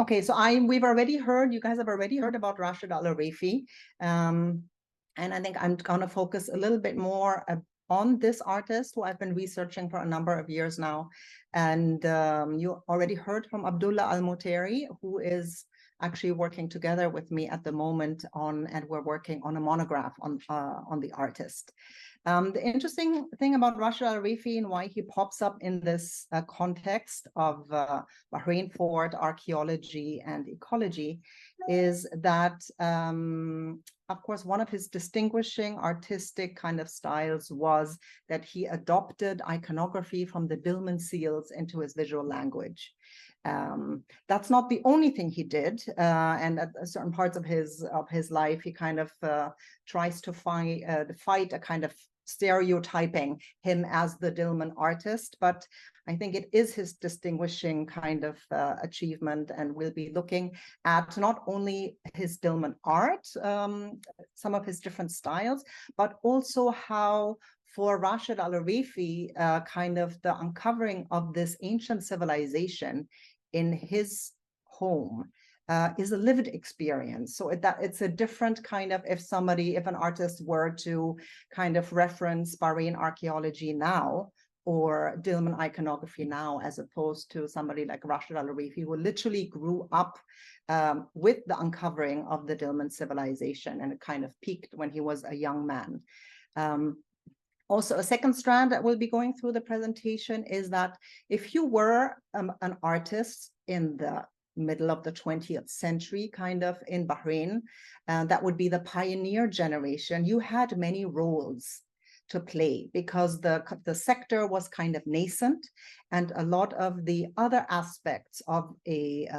Okay, so we've already heard, you guys have already heard about Rashid Al Oraifi. And I think I'm going to focus a little bit more on this artist who I've been researching for a number of years now. And you already heard from Abdullah Al-Mutairi, who is actually working together with me at the moment and we're working on a monograph on the artist. The interesting thing about Rashid Al Oraifi and why he pops up in this context of Bahrain fort, archaeology, and ecology is that, of course, one of his distinguishing artistic kind of styles was that he adopted iconography from the Dilmun seals into his visual language. That's not the only thing he did, and at certain parts of his life, he kind of tries to fight a kind of stereotyping him as the Dilmun artist, but I think it is his distinguishing kind of achievement, and we'll be looking at not only his Dilmun art, some of his different styles, but also how for Rashid Al Oraifi, kind of the uncovering of this ancient civilization in his home is a lived experience. So it's a different kind of, if an artist were to kind of reference Bahrain archaeology now or Dilmun iconography now, as opposed to somebody like Rashid Al Oraifi, who literally grew up with the uncovering of the Dilmun civilization, and it kind of peaked when he was a young man. Also, a second strand that we'll be going through the presentation is that if you were an artist in the middle of the 20th century, kind of in Bahrain, that would be the pioneer generation, you had many roles to play because the sector was kind of nascent, and a lot of the other aspects of a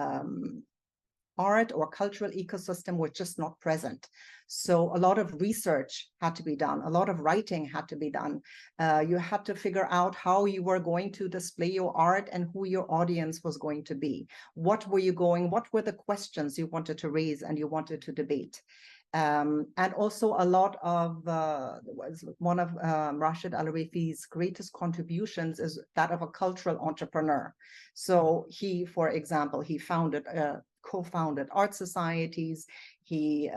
art or cultural ecosystem were just not present. So a lot of research had to be done, a lot of writing had to be done. You had to figure out how you were going to display your art and who your audience was going to be. What were the questions you wanted to raise and you wanted to debate? And also a lot of one of Rashid Al Oraifi's greatest contributions is that of a cultural entrepreneur. So he, for example, he co-founded art societies. He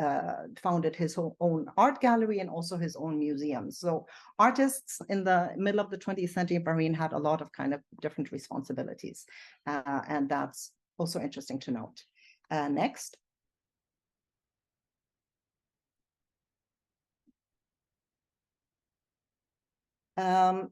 founded his own art gallery and also his own museum. So artists in the middle of the 20th century in Bahrain had a lot of kind of different responsibilities. And that's also interesting to note. Next.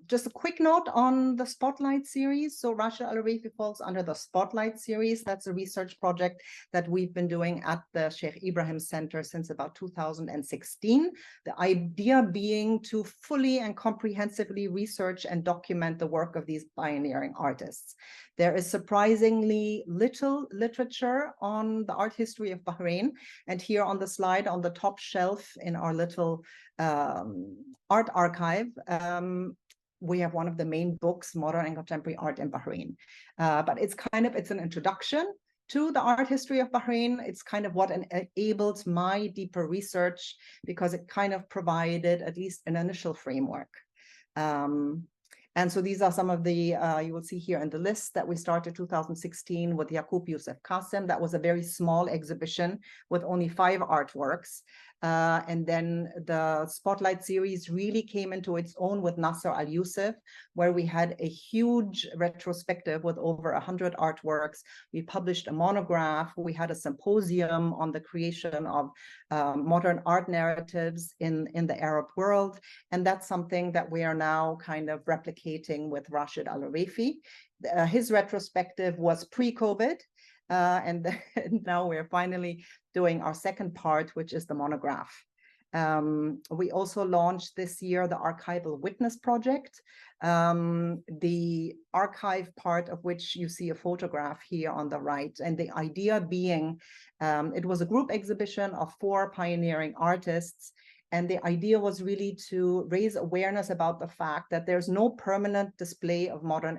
Just a quick note on the Spotlight series. So Rashid Al Oraifi falls under the Spotlight series. That's a research project that we've been doing at the Sheikh Ibrahim Center since about 2016. The idea being to fully and comprehensively research and document the work of these pioneering artists. There is surprisingly little literature on the art history of Bahrain. And here on the slide, on the top shelf in our little art archive, we have one of the main books, Modern and Contemporary Art in Bahrain. But it's an introduction to the art history of Bahrain. It's kind of what enabled my deeper research because it kind of provided at least an initial framework. And so these are some of the, you will see here in the list that we started 2016 with Yaqub Youssef Qasim. That was a very small exhibition with only 5 artworks. And then the Spotlight series really came into its own with Nasser Al-Yusuf, where we had a huge retrospective with over 100 artworks. We published a monograph. We had a symposium on the creation of modern art narratives in the Arab world. And that's something that we are now kind of replicating with Rashid Al Oraifi. His retrospective was pre-COVID. And now we're finally doing our second part, which is the monograph. We also launched this year the Archival Witness Project, the archive part of which you see a photograph here on the right. And the idea being, it was a group exhibition of 4 pioneering artists. And the idea was really to raise awareness about the fact that there's no permanent display of modern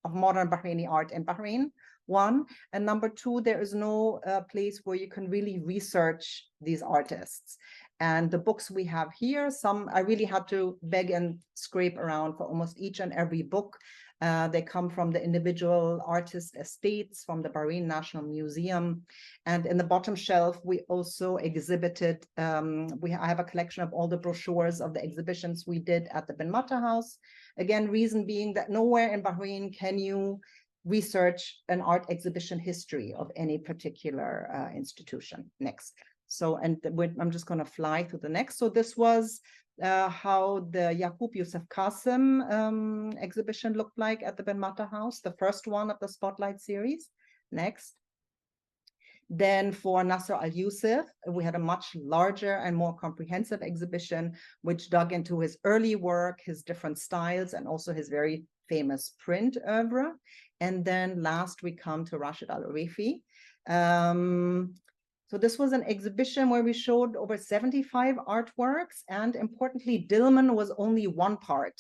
Bahraini art in Bahrain, 1, and number 2, there is no place where you can really research these artists. And the books we have here, some I really had to beg and scrape around for almost each and every book. They come from the individual artist estates, from the Bahrain National Museum. And in the bottom shelf, we also exhibited, I have a collection of all the brochures of the exhibitions we did at the Bin Mata House. Again, reason being that nowhere in Bahrain can you research an art exhibition history of any particular institution. Next. So, and I'm just going to fly through the next. So this was how the Yaqub Yusuf Qasim exhibition looked like at the Ben Mata House, the first one of the Spotlight series. Next. Then for Nasser Al-Yusuf, we had a much larger and more comprehensive exhibition, which dug into his early work, his different styles, and also his very famous print oeuvre. And then last, we come to Rashid Al Oraifi. So this was an exhibition where we showed over 75 artworks, and importantly, Dilmun was only one part.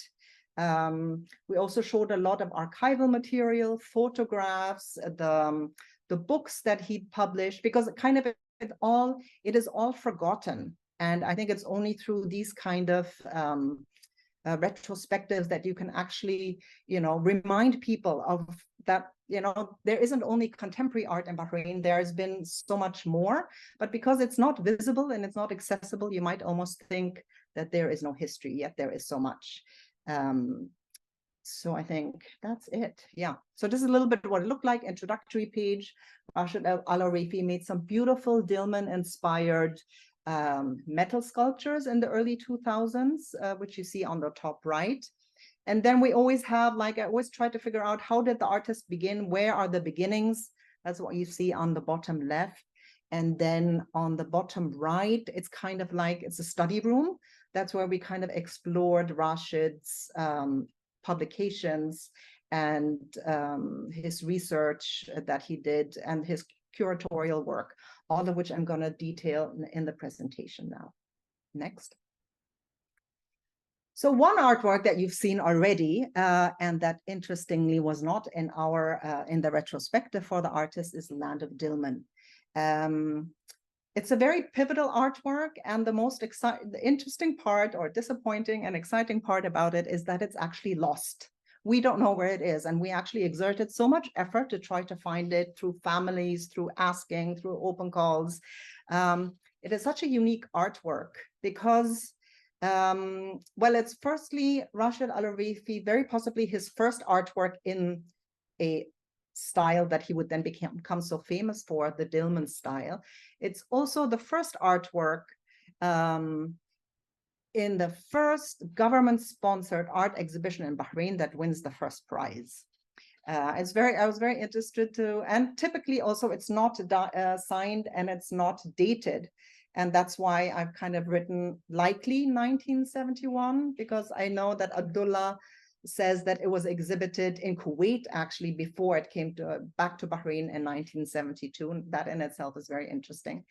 We also showed a lot of archival material, photographs, the books that he published, because kind of it is all forgotten. And I think it's only through these kind of retrospectives that you can actually, remind people of that, there isn't only contemporary art in Bahrain, there's been so much more, but because it's not visible and it's not accessible, you might almost think that there is no history, yet there is so much. So I think that's it. Yeah. So this is a little bit what it looked like. Introductory page. Rashid Al Oraifi made some beautiful Dilmun inspired metal sculptures in the early 2000s, which you see on the top right. And then we always have, I always try to figure out, how did the artist begin? Where are the beginnings? That's what you see on the bottom left. And then on the bottom right, it's kind of like it's a study room. That's where we kind of explored Rashid's publications and his research that he did and his curatorial work, all of which I'm going to detail in the presentation now. Next. So one artwork that you've seen already, and that interestingly was not in in the retrospective for the artist, is Land of Dilmun. It's a very pivotal artwork, and the interesting part, or disappointing and exciting part about it, is that it's actually lost. We don't know where it is, and we actually exerted so much effort to try to find it through families, through asking, through open calls. It is such a unique artwork because it's firstly Rashid Al Oraifi, very possibly his first artwork in a style that he would then become so famous for, the Dilmun style. It's also the first artwork in the first government-sponsored art exhibition in Bahrain that wins the first prize. I was very interested to, and typically also it's not signed and it's not dated. And that's why I've kind of written likely 1971, because I know that Abdullah says that it was exhibited in Kuwait actually before it came back to Bahrain in 1972. And that in itself is very interesting.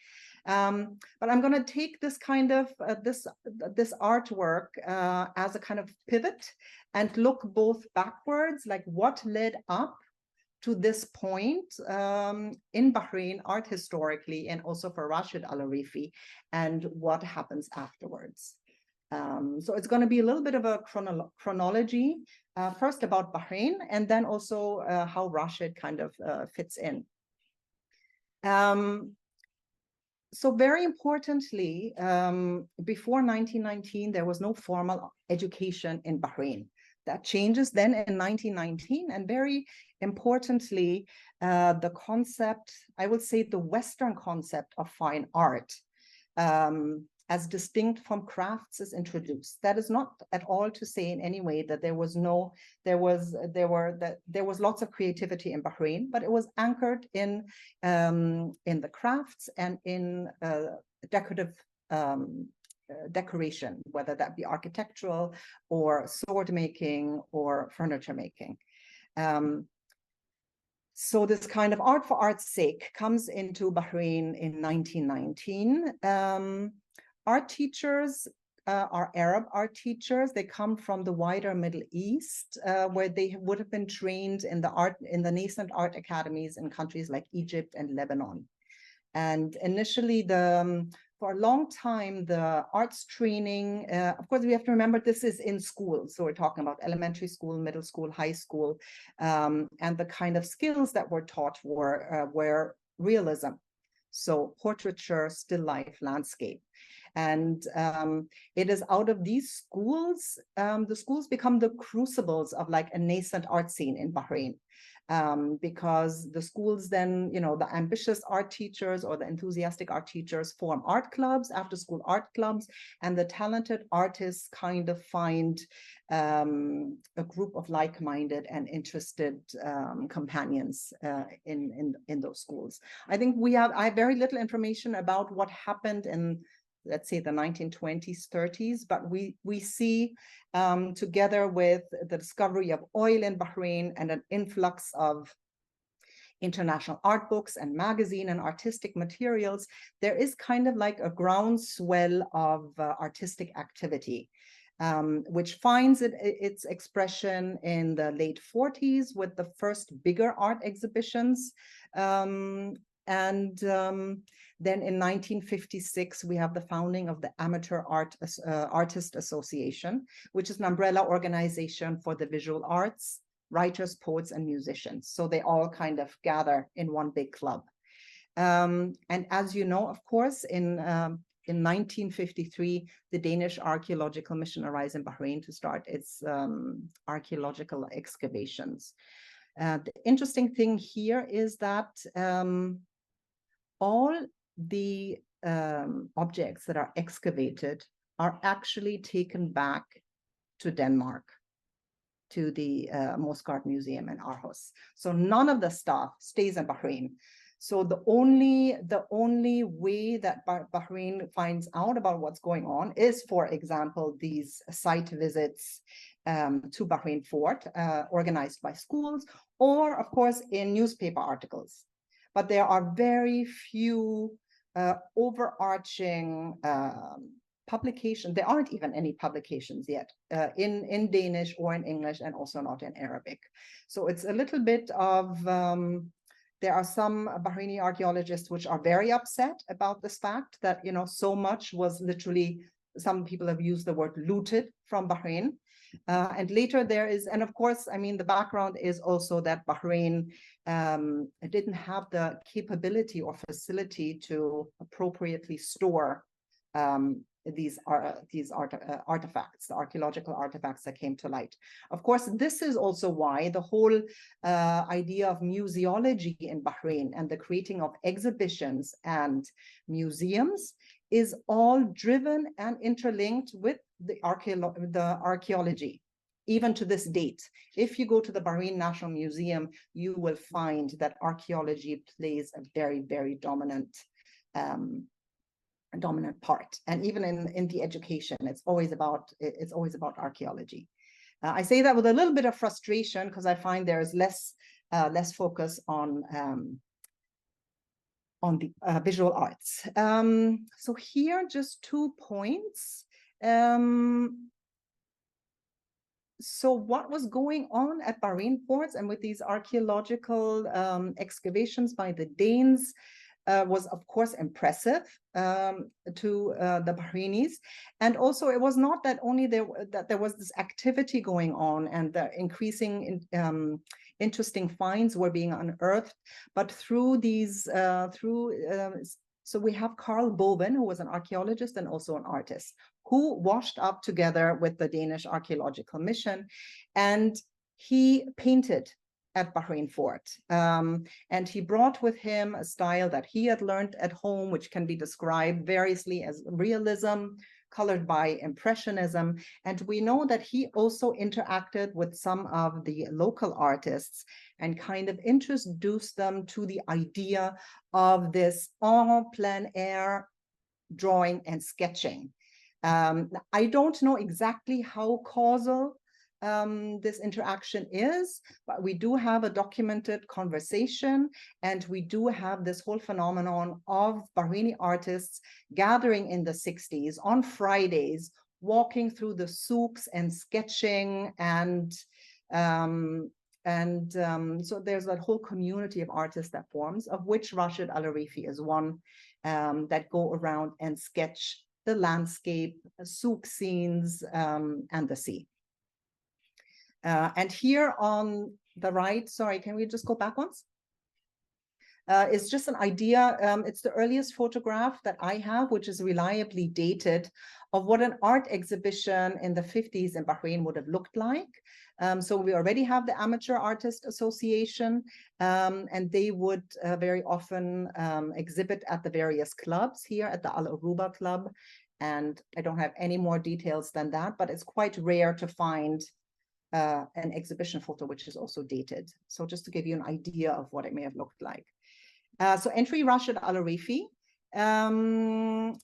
But I'm going to take this kind of this artwork as a kind of pivot and look both backwards, like what led up to this point in Bahrain art historically, and also for Rashid Al Oraifi, and what happens afterwards. So it's going to be a little bit of a chronology, first about Bahrain, and then also how Rashid kind of fits in. So very importantly, before 1919, there was no formal education in Bahrain. That changes then in 1919, and very importantly, the concept, I would say the Western concept of fine art, as distinct from crafts, is introduced. That is not at all to say in any way that there was lots of creativity in Bahrain, but it was anchored in the crafts and in decorative decoration, whether that be architectural or sword making or furniture making. So this kind of art for art's sake comes into Bahrain in 1919. Art teachers are Arab art teachers. They come from the wider Middle East, where they would have been trained in the nascent art academies in countries like Egypt and Lebanon. And initially, the for a long time, the arts training, of course, we have to remember this is in school. So we're talking about elementary school, middle school, high school, and the kind of skills that were taught were realism. So portraiture, still life, landscape. And it is out of these schools, the schools become the crucibles of like a nascent art scene in Bahrain. Because the schools then, the ambitious art teachers or the enthusiastic art teachers form art clubs, after school art clubs, and the talented artists kind of find a group of like-minded and interested companions in those schools. I think I have very little information about what happened in, let's say, the 1920s, 30s, but we see together with the discovery of oil in Bahrain and an influx of international art books and magazine and artistic materials, there is kind of like a groundswell of artistic activity, which finds its expression in the late 40s with the first bigger art exhibitions. Then in 1956, we have the founding of the Amateur Artist Association, which is an umbrella organization for the visual arts, writers, poets, and musicians. So they all kind of gather in one big club. And as you know, of course, in 1953, the Danish archaeological mission arrives in Bahrain to start its archaeological excavations. The interesting thing here is that all the objects that are excavated are actually taken back to Denmark, to the Moskart Museum in Aarhus. So none of the stuff stays in Bahrain. So the only way that Bahrain finds out about what's going on is, for example, these site visits to Bahrain Fort, organized by schools, or of course in newspaper articles. But there are very few overarching publications. There aren't even any publications yet in Danish or in English, and also not in Arabic. So it's a little bit of, there are some Bahraini archaeologists which are very upset about this fact that, so much was literally, some people have used the word looted from Bahrain. And later there is, and of course, I mean, the background is also that Bahrain didn't have the capability or facility to appropriately store these artifacts, the archaeological artifacts that came to light. Of course, this is also why the whole idea of museology in Bahrain and the creating of exhibitions and museums is all driven and interlinked with the archaeology, even to this date. If you go to the Bahrain National Museum, you will find that archaeology plays a very, very dominant part. And even in the education, it's always about archaeology. I say that with a little bit of frustration, because I find there is less focus on the visual arts. So here, just 2 points. So what was going on at Bahrain ports and with these archaeological excavations by the Danes was, of course, impressive to the Bahrainis. And also, it was not that only that there was this activity going on and the increasing interesting finds were being unearthed, but through these, so we have Carl Boven, who was an archaeologist and also an artist, who washed up together with the Danish archaeological mission, and he painted at Bahrain Fort. And he brought with him a style that he had learned at home, which can be described variously as realism, colored by impressionism. And we know that he also interacted with some of the local artists and kind of introduced them to the idea of this en plein air drawing and sketching. I don't know exactly how causal this interaction is, but we do have a documented conversation, and we do have this whole phenomenon of Bahraini artists gathering in the 60s on Fridays, walking through the souks and sketching and so there's that whole community of artists that forms, of which Rashid Al Oraifi is one, that go around and sketch the landscape, souk scenes, and the sea. And here on the right, sorry, can we just go back once? It's just an idea. It's the earliest photograph that I have, which is reliably dated, of what an art exhibition in the 50s in Bahrain would have looked like. So we already have the Amateur Artist Association, and they would very often exhibit at the various clubs here at the Al Aruba Club. And I don't have any more details than that, but it's quite rare to find an exhibition photo which is also dated. So just to give you an idea of what it may have looked like. So entry Rashid Al Oraifi.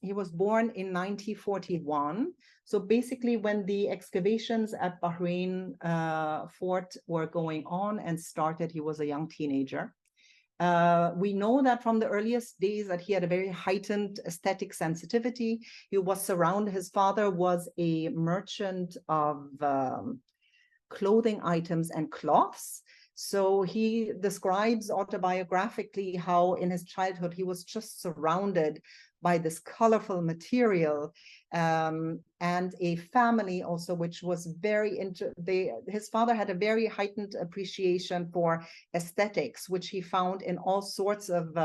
He was born in 1941. So basically when the excavations at Bahrain fort were going on and started, he was a young teenager. We know that from the earliest days that he had a very heightened aesthetic sensitivity. He was surrounded, his father was a merchant of clothing items and cloths. So he describes autobiographically how in his childhood he was just surrounded by this colorful material, and a family also which was very into his father had a very heightened appreciation for aesthetics, which he found in all sorts of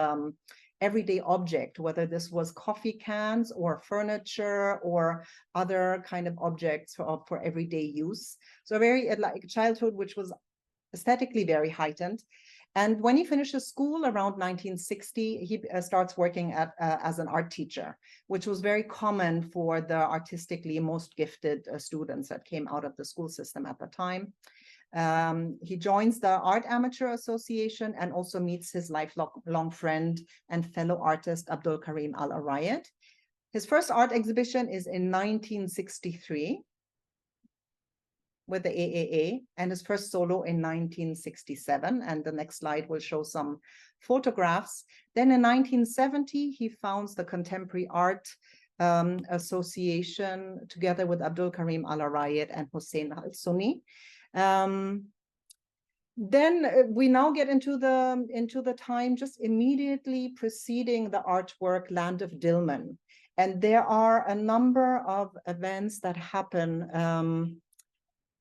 everyday object, whether this was coffee cans or furniture or other kind of objects for everyday use. So very like childhood which was aesthetically very heightened. And when he finishes school around 1960, he starts working as an art teacher, which was very common for the artistically most gifted students that came out of the school system at the time. He joins the Art Amateur Association and also meets his lifelong friend and fellow artist, Abdul Karim Al Arayat. His first art exhibition is in 1963. With the AAA, and his first solo in 1967. And the next slide will show some photographs. Then in 1970, he founds the Contemporary Art Association together with Abdul Karim Al Arayat and Hussein Al Sunni. Then we now get into the time just immediately preceding the artwork Land of Dilmun. And there are a number of events that happen.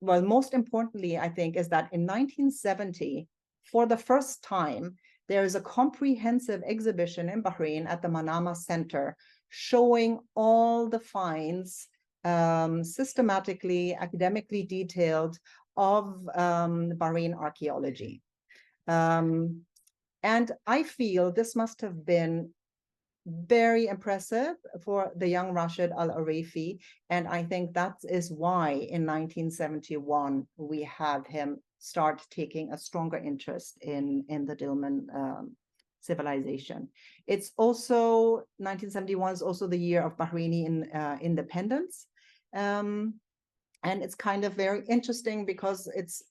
Well, most importantly, I think, is that in 1970, for the first time, there is a comprehensive exhibition in Bahrain at the Manama Center showing all the finds, systematically, academically detailed, of Bahrain archaeology. And I feel this must have been very impressive for the young Rashid Al Oraifi, and I think that is why in 1971 we have him start taking a stronger interest in the Dilmun civilization. It's also 1971 is also the year of Bahraini independence, and it's kind of very interesting because it's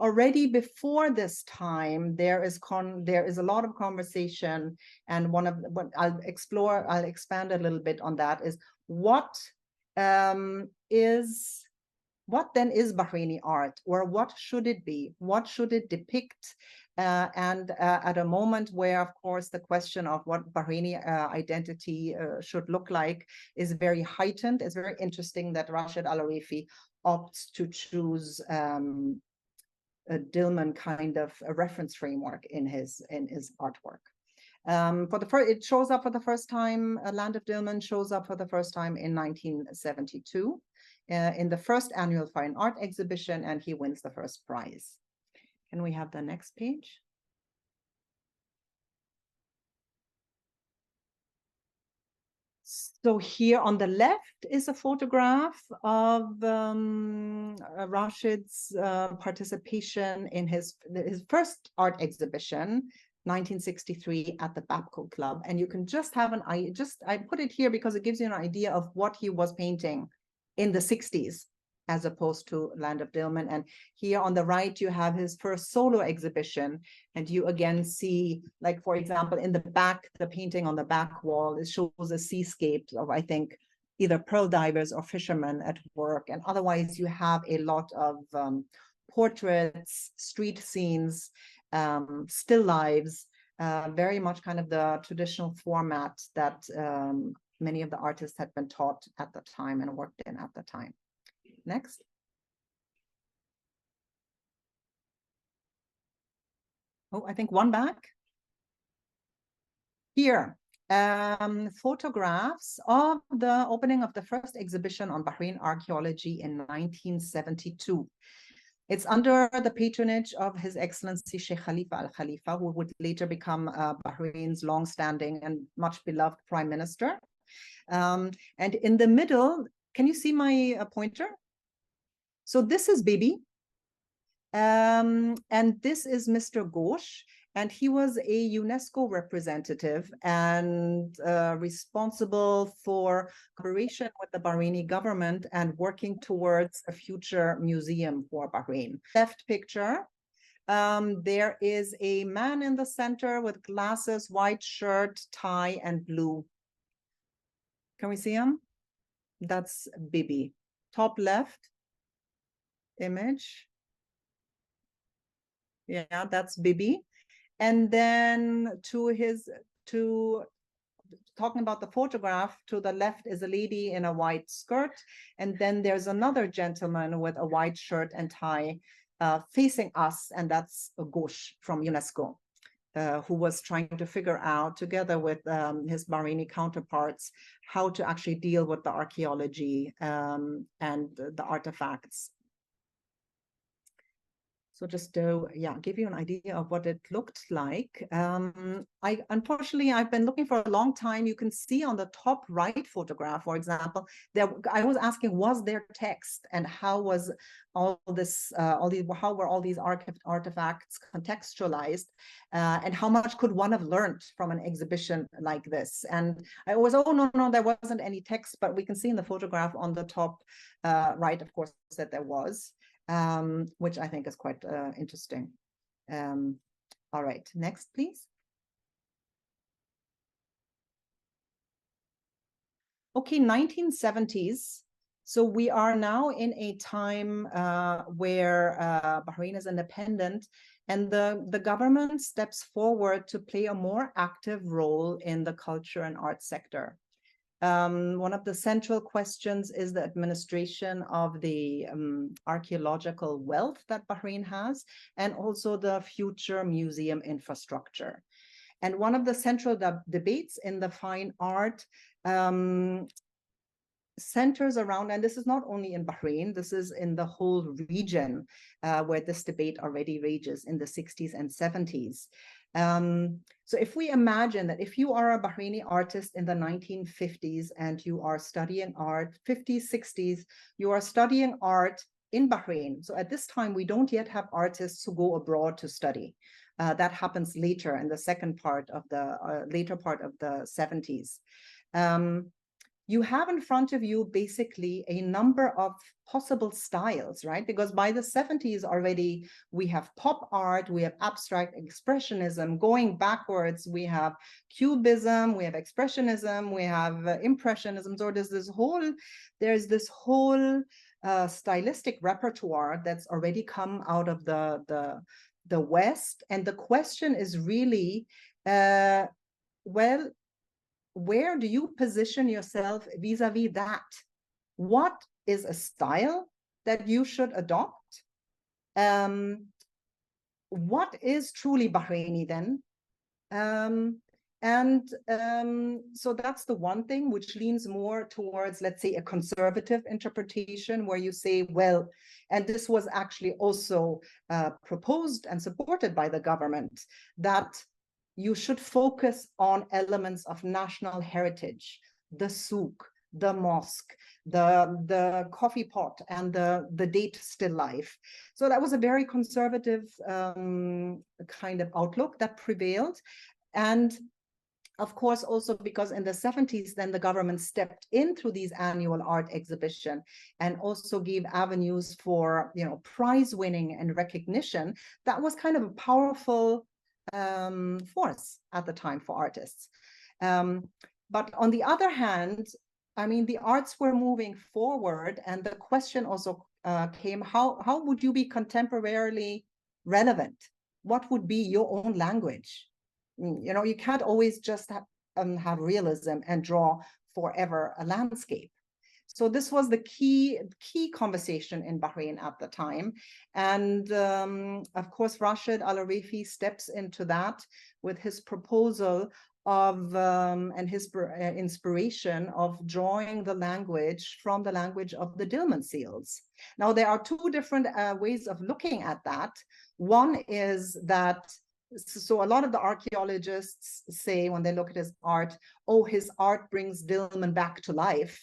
already before this time, there is a lot of conversation, and what I'll expand a little bit on that is what then is Bahraini art, or what should it be? What should it depict? And at a moment where, of course, the question of what Bahraini identity should look like is very heightened. It's very interesting that Rashid Al Oraifi opts to choose a Dilmun kind of a reference framework in his artwork. It shows up for the first time. Land of Dilmun shows up for the first time in 1972 in the first annual Fine Art exhibition, and he wins the first prize. Can we have the next page? So here on the left is a photograph of Rashid's participation in his first art exhibition, 1963, at the Babco Club. And you can just have I put it here because it gives you an idea of what he was painting in the 60s, as opposed to Land of Dilmun. And here on the right, you have his first solo exhibition. And you again see, like, for example, in the back, the painting on the back wall, it shows a seascape of, I think, either pearl divers or fishermen at work. And otherwise, you have a lot of portraits, street scenes, still lives, very much kind of the traditional format that many of the artists had been taught at the time and worked in at the time. Next. Oh, I think one back. Here, photographs of the opening of the first exhibition on Bahrain archaeology in 1972. It's under the patronage of His Excellency Sheikh Khalifa Al Khalifa, who would later become Bahrain's long-standing and much beloved prime minister. And in the middle, can you see my pointer? So this is Bibi. And this is Mr. Ghosh, and he was a UNESCO representative and responsible for cooperation with the Bahraini government and working towards a future museum for Bahrain. Left picture, there is a man in the center with glasses, white shirt, tie, and blue. Can we see him? That's Bibi. Top left image. Yeah, that's Bibi. And then talking about the photograph, to the left is a lady in a white skirt. And then there's another gentleman with a white shirt and tie facing us. And that's a Ghosh from UNESCO, who was trying to figure out, together with his Bahraini counterparts, how to actually deal with the archaeology and the artifacts. So just to give you an idea of what it looked like. Unfortunately, I've been looking for a long time. You can see on the top right photograph, for example, I was asking, was there text, and how was all this, how were all these artifacts contextualized, and how much could one have learned from an exhibition like this? And I always, oh no, there wasn't any text, but we can see in the photograph on the top right, of course, that there was. Which I think is quite interesting. All right, next, please. Okay, 1970s. So we are now in a time where Bahrain is independent, and the government steps forward to play a more active role in the culture and art sector. One of the central questions is the administration of the archaeological wealth that Bahrain has, and also the future museum infrastructure. And one of the central debates in the fine art centers around, and this is not only in Bahrain, this is in the whole region where this debate already rages in the 60s and 70s. So if we imagine that if you are a Bahraini artist in the 1950s and you are studying art, 50s, 60s, you are studying art in Bahrain. So at this time, we don't yet have artists who go abroad to study. That happens later in the second part of the later part of the 70s. You have in front of you basically a number of possible styles, right? Because by the 70s already, we have pop art, we have abstract expressionism. Going backwards, we have cubism, we have expressionism, we have impressionism. So there's this whole stylistic repertoire that's already come out of the West. And the question is really, well, where do you position yourself vis-a-vis that? What is a style that you should adopt? What is truly Bahraini then? So that's the one thing which leans more towards, let's say, a conservative interpretation, where you say, well, and this was actually also proposed and supported by the government, that you should focus on elements of national heritage, the souk, the mosque, the coffee pot, and the date still life. So that was a very conservative kind of outlook that prevailed. And of course, also because in the 70s, then the government stepped in through these annual art exhibition and also gave avenues for, prize winning and recognition. That was kind of a powerful force at the time for artists. But on the other hand, I mean, the arts were moving forward, and the question also came, how would you be contemporarily relevant? What would be your own language? You know, you can't always just have realism and draw forever a landscape. So this was the key conversation in Bahrain at the time. And of course, Rashid Al Oraifi steps into that with his proposal of and his inspiration of drawing the language from the language of the Dilmun seals. Now, there are two different ways of looking at that. One is that, so a lot of the archaeologists say when they look at his art, oh, his art brings Dilmun back to life.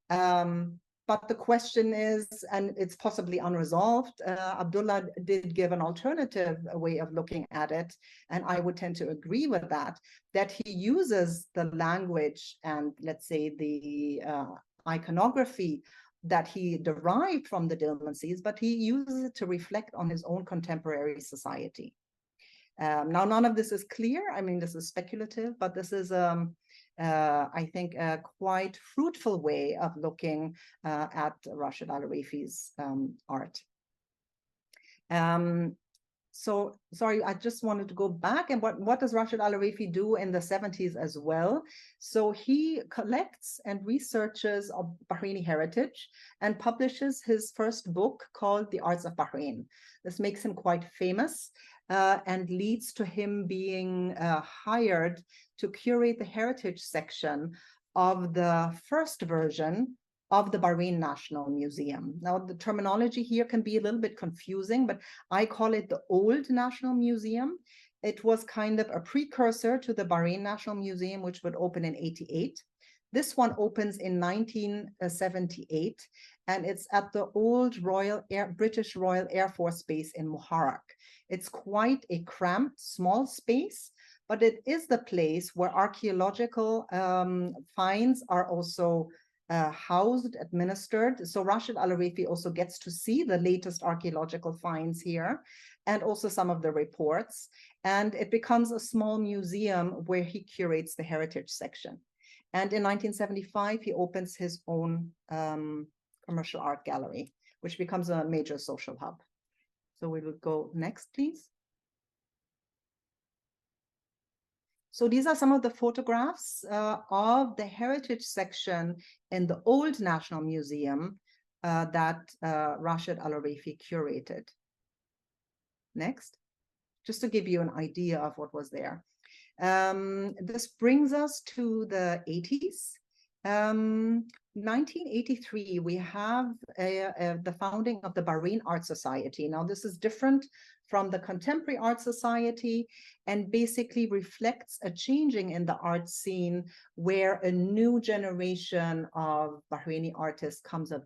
But the question is, and it's possibly unresolved, Abdullah did give an alternative way of looking at it, and I would tend to agree with that he uses the language and, let's say, the iconography that he derived from the Dilmun seals, but he uses it to reflect on his own contemporary society. Now, none of this is clear. I mean, this is speculative, but this is I think, a quite fruitful way of looking at Rashid Al Oraifi's art. So, sorry, I just wanted to go back. And what does Rashid Al Oraifi do in the 70s as well? So he collects and researches of Bahraini heritage and publishes his first book called The Arts of Bahrain. This makes him quite famous. And leads to him being hired to curate the heritage section of the first version of the Bahrain National Museum. Now, the terminology here can be a little bit confusing, but I call it the Old National Museum. It was kind of a precursor to the Bahrain National Museum, which would open in '88. This one opens in 1978, and it's at the old British Royal Air Force Base in Muharraq. It's quite a cramped, small space, but it is the place where archaeological finds are also housed, administered. So Rashid Al Oraifi also gets to see the latest archaeological finds here, and also some of the reports. And it becomes a small museum where he curates the heritage section. And in 1975, he opens his own commercial art gallery, which becomes a major social hub. So we will go next, please. So these are some of the photographs of the heritage section in the old National Museum that Rashid Al Oraifi curated. Next, just to give you an idea of what was there. This brings us to the 80s. 1983, we have the founding of the Bahrain Art Society. Now, this is different from the Contemporary Art Society and basically reflects a changing in the art scene where a new generation of Bahraini artists comes of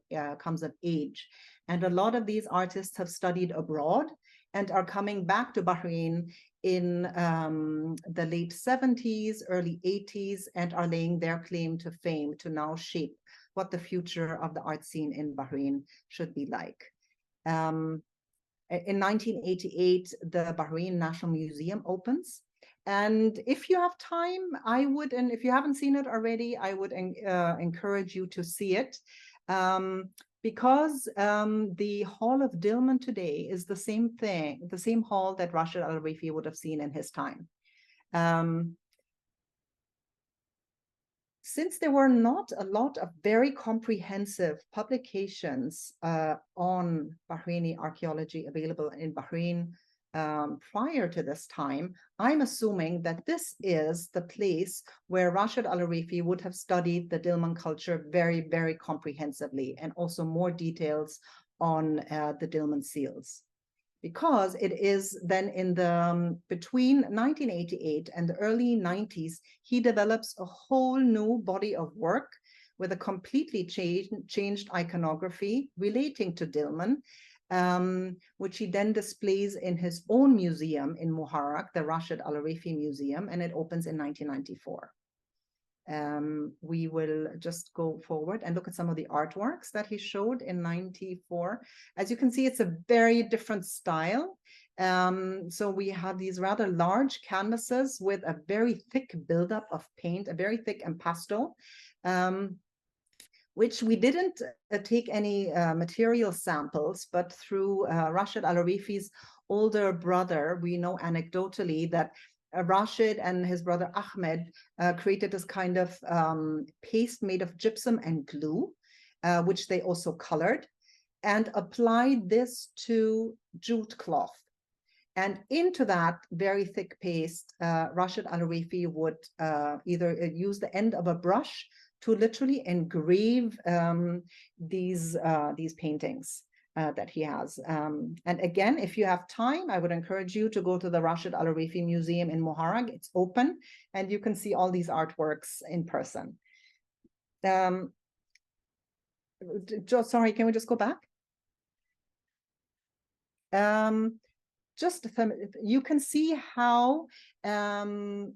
age. And a lot of these artists have studied abroad and are coming back to Bahrain in the late 70s, early 80s, and are laying their claim to fame to now shape what the future of the art scene in Bahrain should be like. In 1988, the Bahrain National Museum opens. And if you have time, I would, and if you haven't seen it already, I would encourage you to see it. Because the Hall of Dilmun today is the same thing, the same hall that Rashid Al Oraifi would have seen in his time. Since there were not a lot of very comprehensive publications on Bahraini archaeology available in Bahrain prior to this time, I'm assuming that this is the place where Rashid Al Oraifi would have studied the Dilmun culture very, very comprehensively, and also more details on the Dilmun seals. Because it is then in the between 1988 and the early 90s, he develops a whole new body of work with a completely changed iconography relating to Dilmun, which he then displays in his own museum in Muharraq, the Rashid Al Oraifi Museum, and it opens in 1994. We will just go forward and look at some of the artworks that he showed in '94. As you can see, it's a very different style. So we have these rather large canvases with a very thick buildup of paint, a very thick impasto, which we didn't take any material samples, but through Rashid Al Oraifi's older brother, we know anecdotally that Rashid and his brother Ahmed created this kind of paste made of gypsum and glue, which they also colored, and applied this to jute cloth. And into that very thick paste, Rashid Al Oraifi would either use the end of a brush to literally engrave these paintings that he has. And again, if you have time, I would encourage you to go to the Rashid Al Oraifi Museum in Muharraq. It's open, and you can see all these artworks in person. Sorry, can we just go back? You can see how the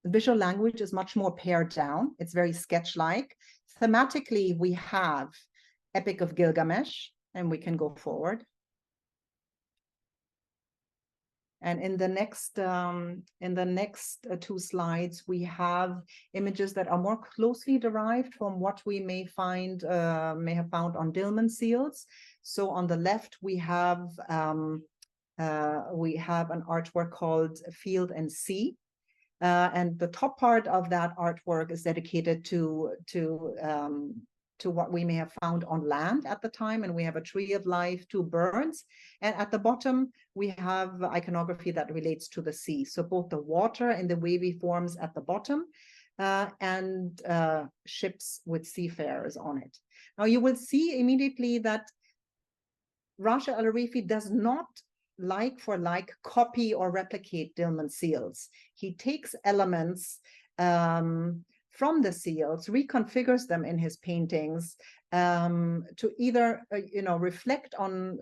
visual language is much more pared down. It's very sketch-like. Thematically, we have Epic of Gilgamesh, and we can go forward. And in the next two slides, we have images that are more closely derived from what we may have found on Dilmun seals. So on the left, we have an artwork called Field and Sea. And the top part of that artwork is dedicated to what we may have found on land at the time. And we have a tree of life, 2 birds. And at the bottom, we have iconography that relates to the sea. So both the water in the wavy forms at the bottom and ships with seafarers on it. Now you will see immediately that Rashid Al Oraifi does not like for like copy or replicate Dilmun seals. He takes elements from the seals, reconfigures them in his paintings to either reflect on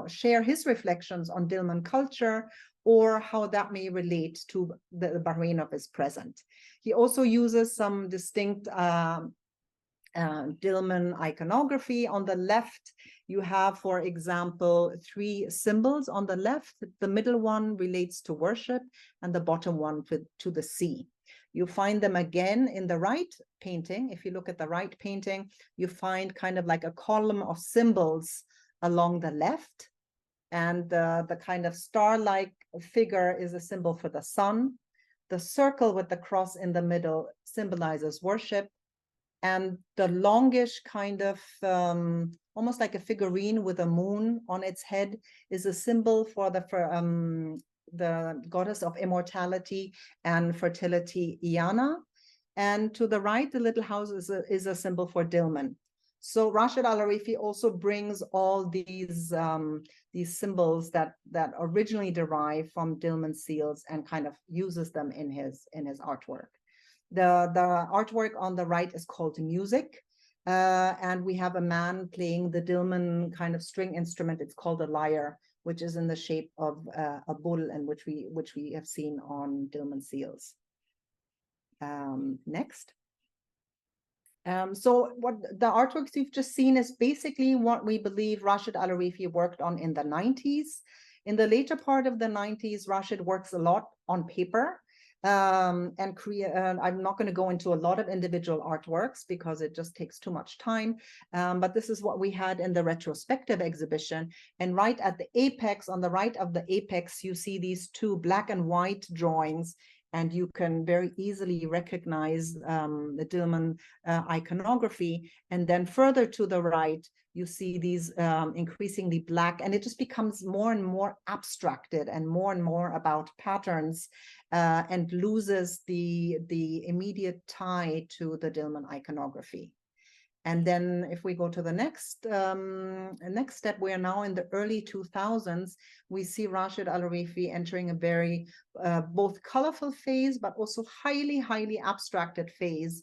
share his reflections on Dilmun culture, or how that may relate to the Bahrain of his present. He also uses some distinct Dilmun iconography. On the left, you have, for example, 3 symbols on the left. The middle one relates to worship, and the bottom one to the sea. You find them again in the right painting. If you look at the right painting, you find kind of like a column of symbols along the left. And the kind of star-like figure is a symbol for the sun. The circle with the cross in the middle symbolizes worship. And the longish kind of almost like a figurine with a moon on its head is a symbol for the goddess of immortality and fertility, Iana. And to the right, the little house is a symbol for Dilmun. So Rashid Al Oraifi also brings all these symbols that originally derive from Dilmun seals and kind of uses them in his artwork. The artwork on the right is called Music, and we have a man playing the Dilmun kind of string instrument. It's called a lyre, which is in the shape of a bull, and which we have seen on Dilmun seals. Next. So what the artworks you've just seen is basically what we believe Rashid Al Oraifi worked on in the 90s. In the later part of the 90s, Rashid works a lot on paper. I'm not going to go into a lot of individual artworks because it just takes too much time. But this is what we had in the retrospective exhibition. And right at the apex, on the right of the apex, you see these 2 black and white drawings, and you can very easily recognize the Dilmun iconography. And then further to the right, you see these increasingly black, and it just becomes more and more abstracted and more about patterns, and loses the immediate tie to the Dilmun iconography. And then if we go to the next step, we are now in the early 2000s. We see Rashid Al Oraifi entering a very both colorful phase, but also highly abstracted phase,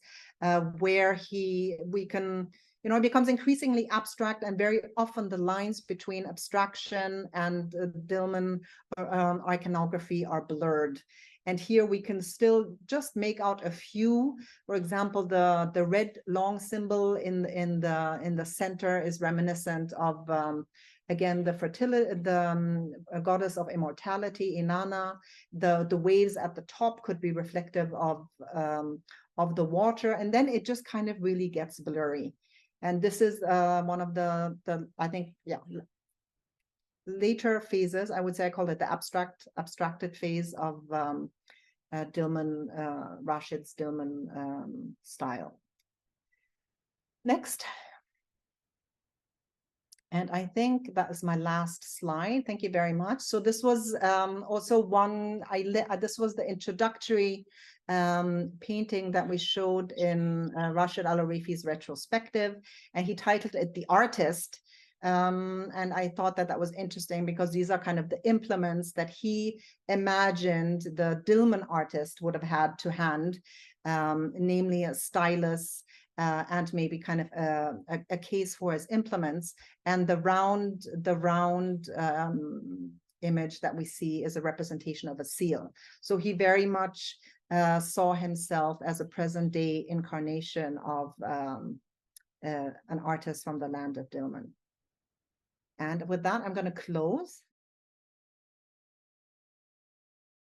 where it becomes increasingly abstract, and very often the lines between abstraction and Dilmun iconography are blurred. And here we can still just make out a few. For example, the red long symbol in the center is reminiscent of again the fertility, the goddess of immortality, Inanna. The waves at the top could be reflective of of the water, and then it just kind of really gets blurry. And this is one of the I think, yeah, later phases. I would say I call it the abstracted phase of Rashid's Dillman style. Next. And I think that is my last slide. Thank you very much. So this was also one, this was the introductory painting that we showed in Rashid Al Oraifi's retrospective, and he titled it The Artist. And I thought that that was interesting because these are kind of the implements that he imagined the Dillman artist would have had to hand, namely a stylus, and maybe kind of a case for his implements. And the round image that we see is a representation of a seal. So he very much saw himself as a present day incarnation of an artist from the land of Dillman. And with that, I'm going to close.